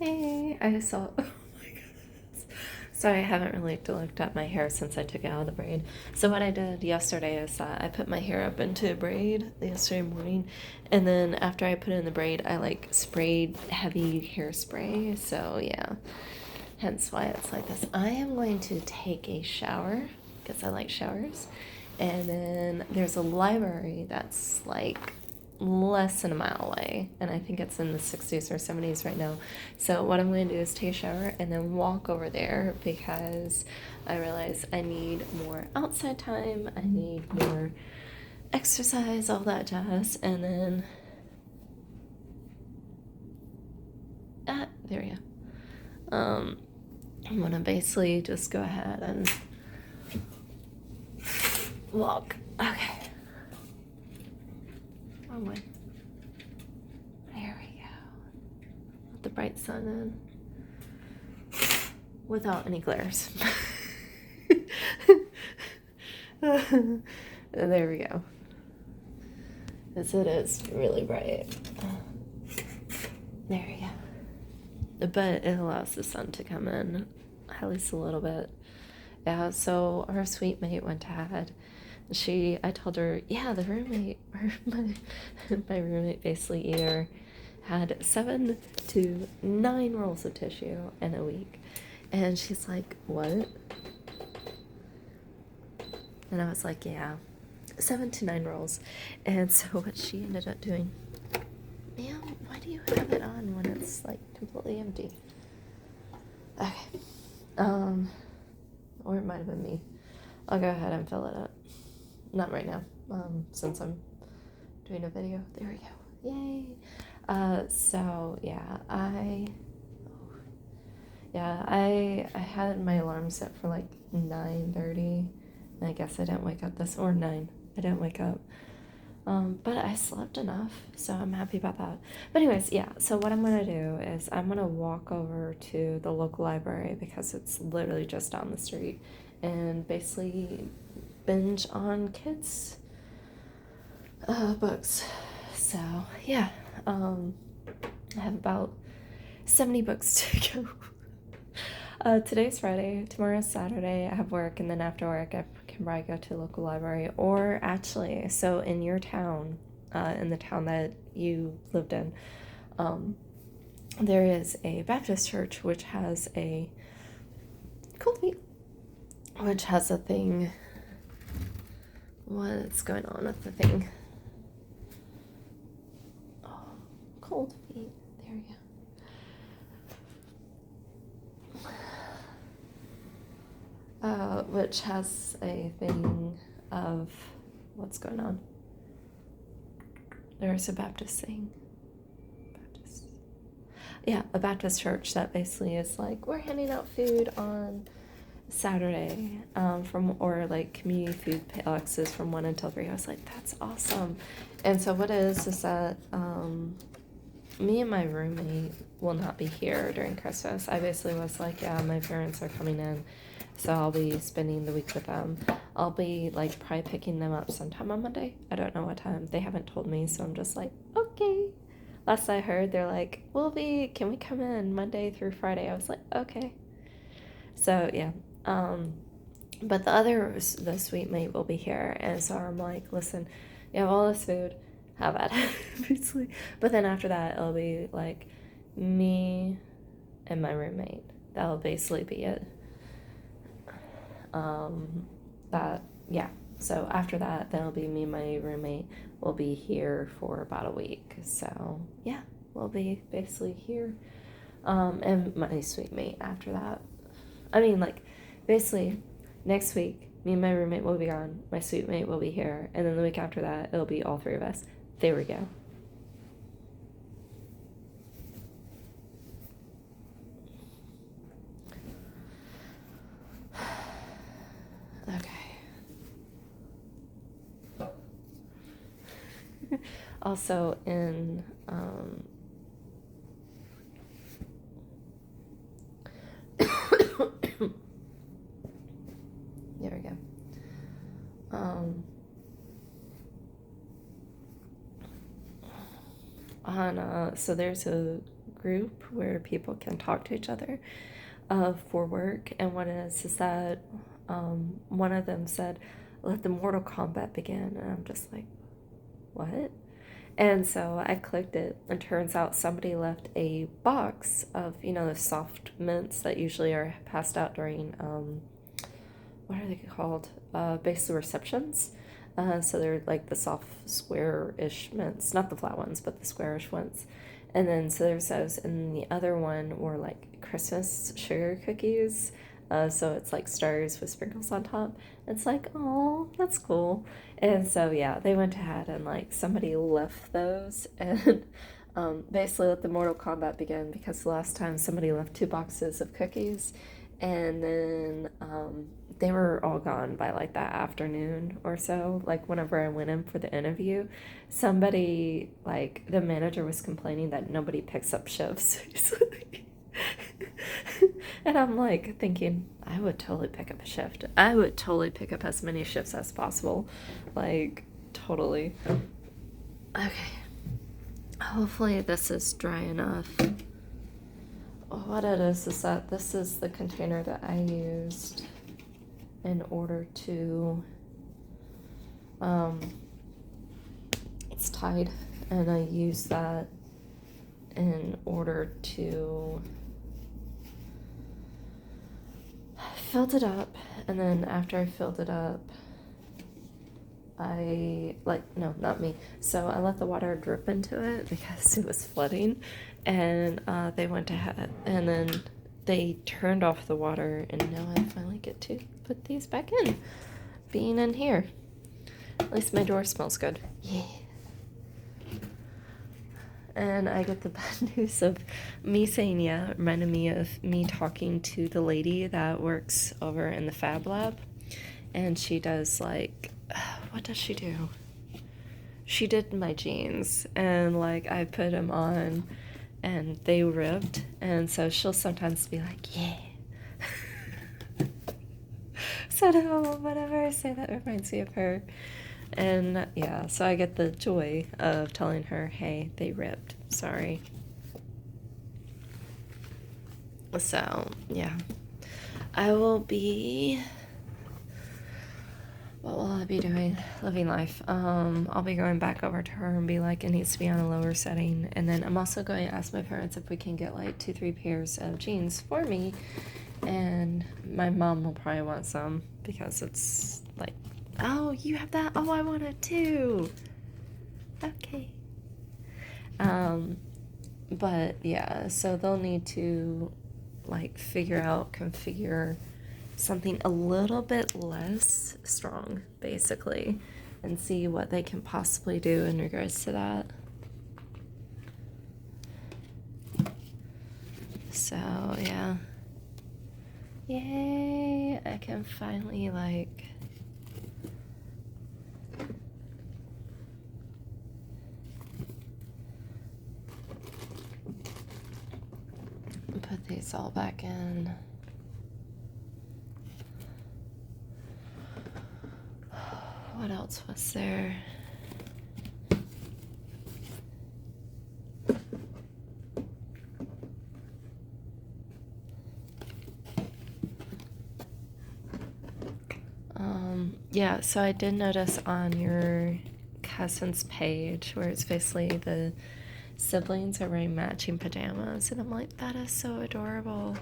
Hey, I saw. Oh my goodness. Sorry, I haven't really looked at my hair since I took it out of the braid. So what I did yesterday is that I put my hair up into a braid yesterday morning, and then after I put it in the braid, I like sprayed heavy hairspray. So yeah, hence why it's like this. I am going to take a shower because I like showers, and then there's a library that's like less than a mile away, and I think it's in the 60s or 70s right now. So what I'm going to do is take a shower and then walk over there because I realize I need more outside time, I need more exercise, all that jazz. And then there we go. I'm gonna basically just go ahead and walk. Okay, wrong way. There we go. Let the bright sun in without any glares. There we go. As it is really bright. There we go. But it allows the sun to come in at least a little bit. Yeah, so our suite mate went ahead. I told her, yeah, the roommate, or my roommate basically either had 7 to 9 rolls of tissue in a week. And she's like, what? And I was like, yeah, 7 to 9 rolls. And so what she ended up doing, ma'am, why do you have it on when it's like completely empty? Okay. Or it might have been me. I'll go ahead and fill it up. Not right now, since I'm doing a video. There we go. Yay. So yeah, I had my alarm set for like 9:30. And I guess I didn't wake up or 9. I didn't wake up. But I slept enough, so I'm happy about that. But anyways, yeah, so what I'm gonna do is I'm gonna walk over to the local library because it's literally just down the street, and basically binge on kids' books. So yeah, I have about 70 books to go. Today's Friday, tomorrow's Saturday. I have work, and then after work, I can probably go to a local library. Or actually, so in your town, in the town that you lived in, there is a Baptist church which has a which has a thing. What's going on with the thing? Oh, cold feet. There we go. Which has a thing of what's going on. There's a Baptist thing. Yeah, a Baptist church that basically is like, we're handing out food on Saturday, or like community food boxes from 1 until 3. I was like, that's awesome. And so what it is that me and my roommate will not be here during Christmas. I basically was like, yeah, my parents are coming in, so I'll be spending the week with them. I'll be like probably picking them up sometime on Monday. I don't know what time. They haven't told me, so I'm just like, okay. Last I heard, they're like, can we come in Monday through Friday? I was like, okay. So yeah. But the suite mate will be here, and so I'm like, listen, you have all this food, have at it, basically. But then after that, it'll be like me and my roommate. That'll basically be it. So after that, then it'll be me and my roommate will be here for about a week. So yeah, we'll be basically here. And my suite mate after that. I mean, like, basically, next week, me and my roommate will be gone, my suite mate will be here, and then the week after that, it'll be all 3 of us. There we go. Also, there we go. So there's a group where people can talk to each other for work. And what it is that one of them said, "Let the Mortal Kombat begin." And I'm just like, what? And so I clicked it, and turns out somebody left a box of, the soft mints that usually are passed out during, what are they called? Basically receptions. So they're like the soft square-ish mints, not the flat ones, but the square-ish ones. And then so there's those, and the other one were like Christmas sugar cookies. So it's like stars with sprinkles on top. It's like, oh, that's cool. And so yeah, they went ahead and like somebody left those and basically let the Mortal Kombat begin, because the last time somebody left 2 boxes of cookies, and then they were all gone by like that afternoon or so. Like whenever I went in for the interview, somebody, like the manager, was complaining that nobody picks up shifts. And I'm like thinking, I would totally pick up a shift. I would totally pick up as many shifts as possible. Like, totally. Okay. Hopefully this is dry enough. What it is that this is the container that I used in order to, it's tied, and I use that in order to filled it up, and then after I filled it up, no, not me. So I let the water drip into it because it was flooding, and they went ahead and then they turned off the water, and now I finally get to put these back in, being in here. At least my door smells good. Yeah. And I get the bad news of me saying yeah, reminded me of me talking to the lady that works over in the Fab Lab. And she does like, what does she do? She did my jeans, and like I put them on and they ripped. And so she'll sometimes be like, yeah. So now whenever I say that, it reminds me of her. And yeah, so I get the joy of telling her, hey, they ripped. Sorry. So, yeah. I will be... What will I be doing? Living life. I'll be going back over to her and be like, it needs to be on a lower setting. And then I'm also going to ask my parents if we can get like 2-3 pairs of jeans for me. And my mom will probably want some, because it's like, oh, you have that? Oh, I want it too. Okay. But yeah, so they'll need to like configure something a little bit less strong, basically, and see what they can possibly do in regards to that. So yeah. Yay, I can finally like put these all back in. What else was there? Yeah, so I did notice on your cousin's page where it's basically the siblings are wearing matching pajamas, and I'm like, that is so adorable.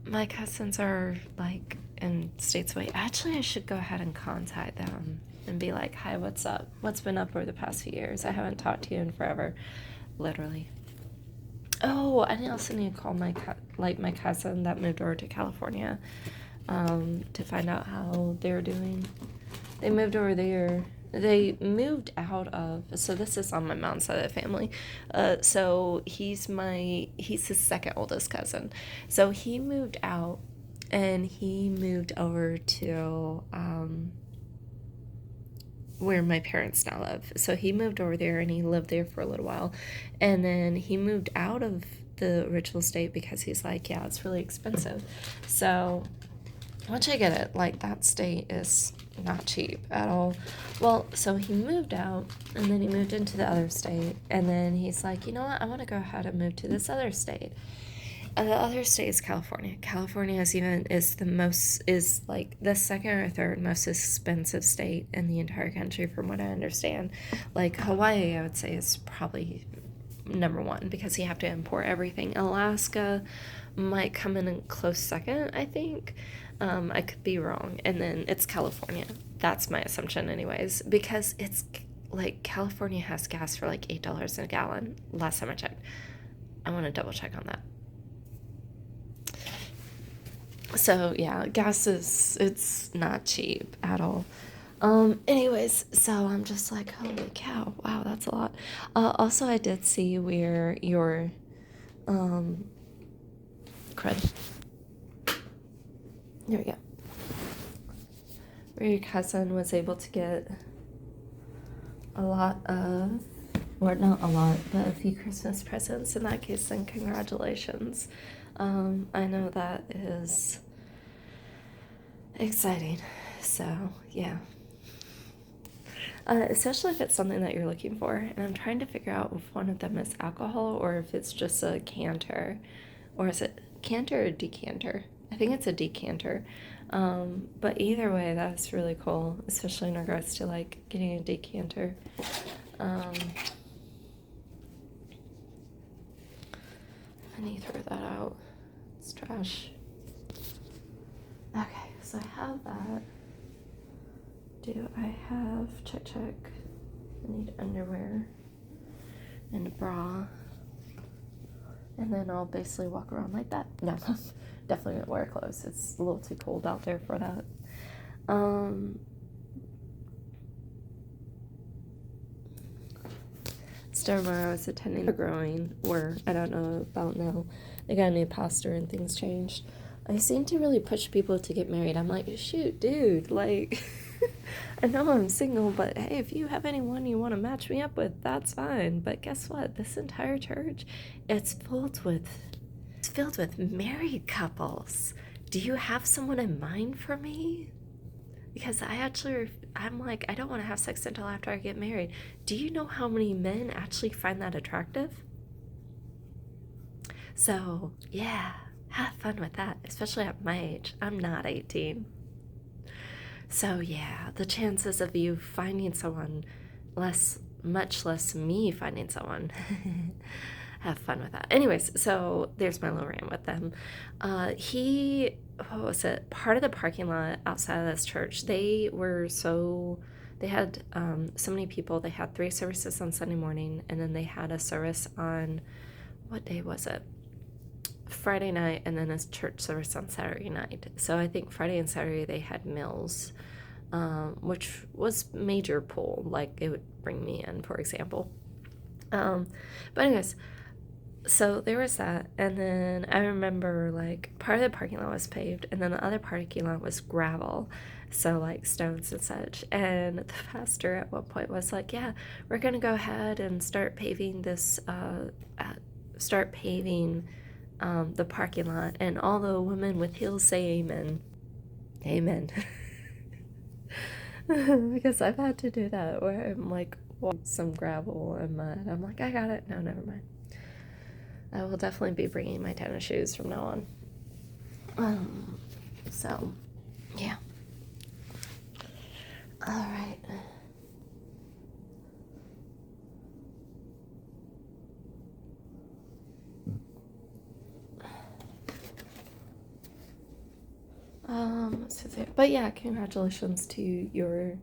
My cousins are like in states away. Actually, I should go ahead and contact them and be like, hi, what's up? What's been up over the past few years? I haven't talked to you in forever. Literally. Oh, I also need to call my cousin that moved over to California to find out how they're doing. They moved over there. They moved out of, so this is on my mom's side of the family. So he's the second oldest cousin. So he moved out, and he moved over to where my parents now live. So he moved over there, and he lived there for a little while. And then he moved out of the original state because he's like, yeah, it's really expensive. So Which I get it, like that state is not cheap at all. Well, so he moved out and then he moved into the other state, and then he's like, you know what, I want to go ahead and move to this other state. And the other state is California. California is like the second or third most expensive state in the entire country, from what I understand. Like Hawaii, I would say, is probably number one because you have to import everything. Alaska might come in a close second, I think. I could be wrong. And then it's California. That's my assumption, anyways, because it's like California has gas for like $8 a gallon. Last time I checked. I want to double check on that. So yeah, it's not cheap at all. Anyways, so I'm just like, holy cow, wow, that's a lot. Also, I did see where your um cred. There we go. Where your cousin was able to get a lot of, or not a lot, but a few Christmas presents. In that case, then congratulations. I know that is exciting. So yeah. Especially if it's something that you're looking for. And I'm trying to figure out if one of them is alcohol or if it's just a canter. Or is it canter or decanter? I think it's a decanter. But either way, that's really cool, especially in regards to like getting a decanter. I need to throw that out. It's trash. Okay, so I have that. Do I have, check. I need underwear and a bra. And then I'll basically walk around like that. No, definitely gonna wear clothes. It's a little too cold out there for that. Still remember I was attending a growing where, I don't know about now, they got a new pastor and things changed. I seem to really push people to get married. I'm like, shoot, dude, like, I know I'm single, but hey, if you have anyone you want to match me up with, that's fine. But guess what? This entire church, it's filled with married couples. Do you have someone in mind for me? Because I'm like, I don't want to have sex until after I get married. Do you know how many men actually find that attractive? So, yeah, have fun with that, especially at my age. I'm not 18. So, yeah, the chances of you finding someone much less me finding someone. Have fun with that. Anyways, so there's my little rant with them. What was it? Part of the parking lot outside of this church, they had so many people. They had 3 services on Sunday morning, and then they had a service on, what day was it? Friday night, and then a church service on Saturday night. So I think Friday and Saturday they had meals, which was major pull. Like it would bring me in, for example. But anyways, so there was that, and then I remember like part of the parking lot was paved, and then the other parking lot was gravel, so like stones and such. And the pastor at one point was like, "Yeah, we're gonna go ahead and start paving the parking lot." And all the women with heels say amen, amen, because I've had to do that where I'm like some gravel and mud. I'm like, I got it. No, never mind. I will definitely be bringing my tennis shoes from now on. So, yeah. All right. But yeah, congratulations to your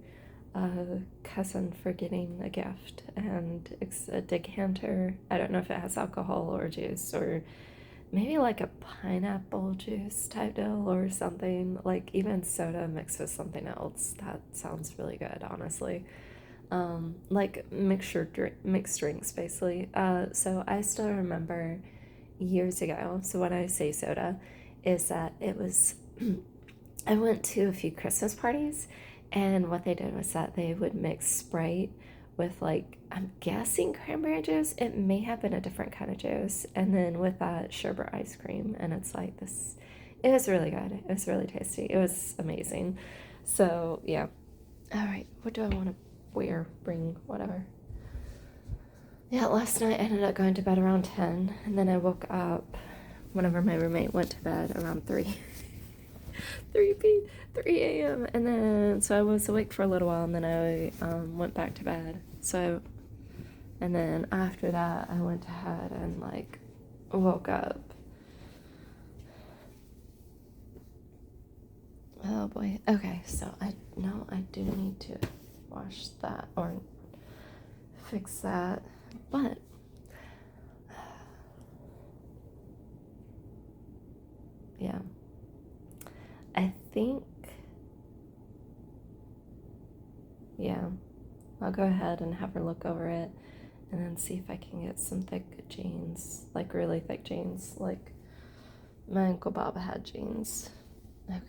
cousin for getting a gift, and it's a decanter. I don't know if it has alcohol or juice, or maybe like a pineapple juice type deal or something, like even soda mixed with something else. That sounds really good, honestly. Like mixed drinks basically. So I still remember years ago, so when I say soda, is that it was I went to a few Christmas parties, and what they did was that they would mix Sprite with, like, I'm guessing cranberry juice. It may have been a different kind of juice, and then with that sherbet ice cream, and it's like this It was really good. It was really tasty. It was amazing. So, yeah. All right, what do I want to wear? Bring, whatever. Yeah, last night I ended up going to bed around 10, and then I woke up whenever my roommate went to bed around 3. 3 a.m. And then, so I was awake for a little while, and then I went back to bed. And then after that, I went ahead and, like, woke up. Oh boy. Okay, so I do need to wash that or fix that, but yeah, I think, yeah, I'll go ahead and have her look over it and then see if I can get some thick jeans, like really thick jeans, like my Uncle Bob had jeans. Okay.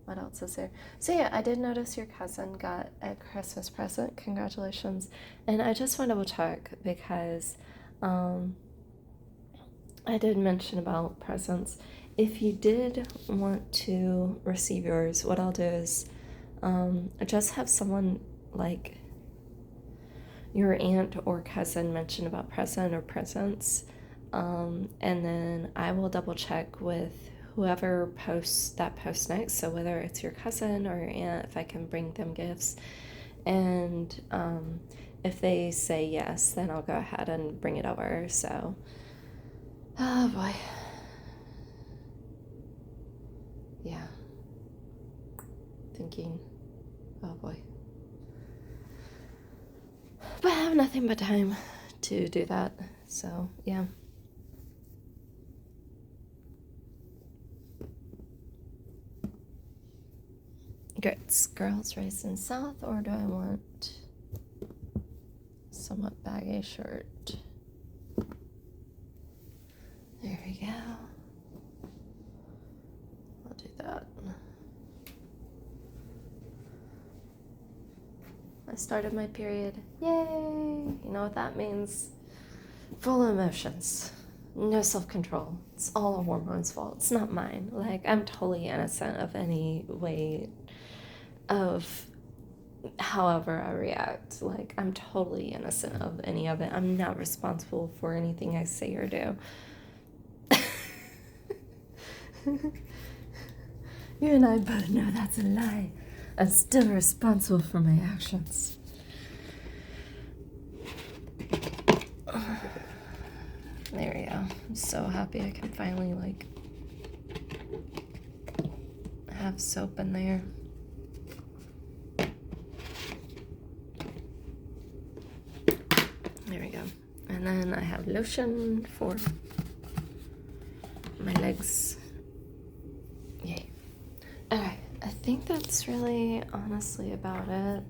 What else is there? So yeah, I did notice your cousin got a Christmas present. Congratulations. And I just want to double check because I did mention about presents. If you did want to receive yours, what I'll do is just have someone like your aunt or cousin mention about present or presents. And then I will double check with whoever posts that post next, so whether it's your cousin or your aunt, if I can bring them gifts. And if they say yes, then I'll go ahead and bring it over. So, oh boy. Yeah. Thinking, oh boy. But I have nothing but time to do that. So, yeah. Grits, girls racing south, or do I want somewhat baggy shirt? There we go. I'll do that. I started my period. Yay! You know what that means? Full emotions. No self-control. It's all a hormone's fault. It's not mine. Like, I'm totally innocent of any way of however I react. Like, I'm totally innocent of any of it. I'm not responsible for anything I say or do. You and I both know that's a lie. I'm still responsible for my actions. There we go. I'm so happy I can finally, like, have soap in there. There we go. And then I have lotion for my legs. Yay. Okay, I think that's really honestly about it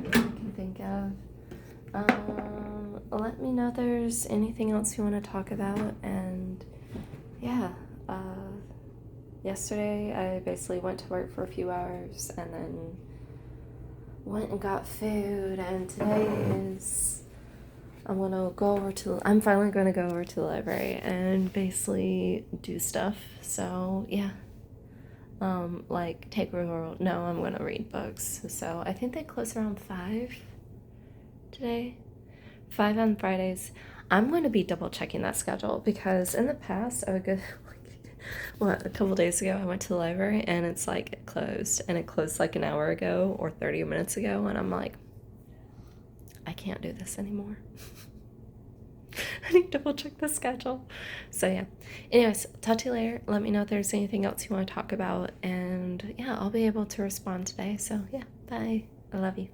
I can think of. Let me know if there's anything else you want to talk about. And yeah, yesterday I basically went to work for a few hours and then went and got food, and today is I'm finally going to go over to the library and basically do stuff. So yeah, like take a world. No, I'm going to read books. So I think they close around 5 today. 5 on Fridays. I'm going to be double checking that schedule because in the past I would go a couple days ago I went to the library and it's like it closed like an hour ago or 30 minutes ago, and I'm like, I can't do this anymore. I need to double check the schedule. So yeah. Anyways, talk to you later. Let me know if there's anything else you want to talk about, and yeah, I'll be able to respond today. So yeah, bye. I love you.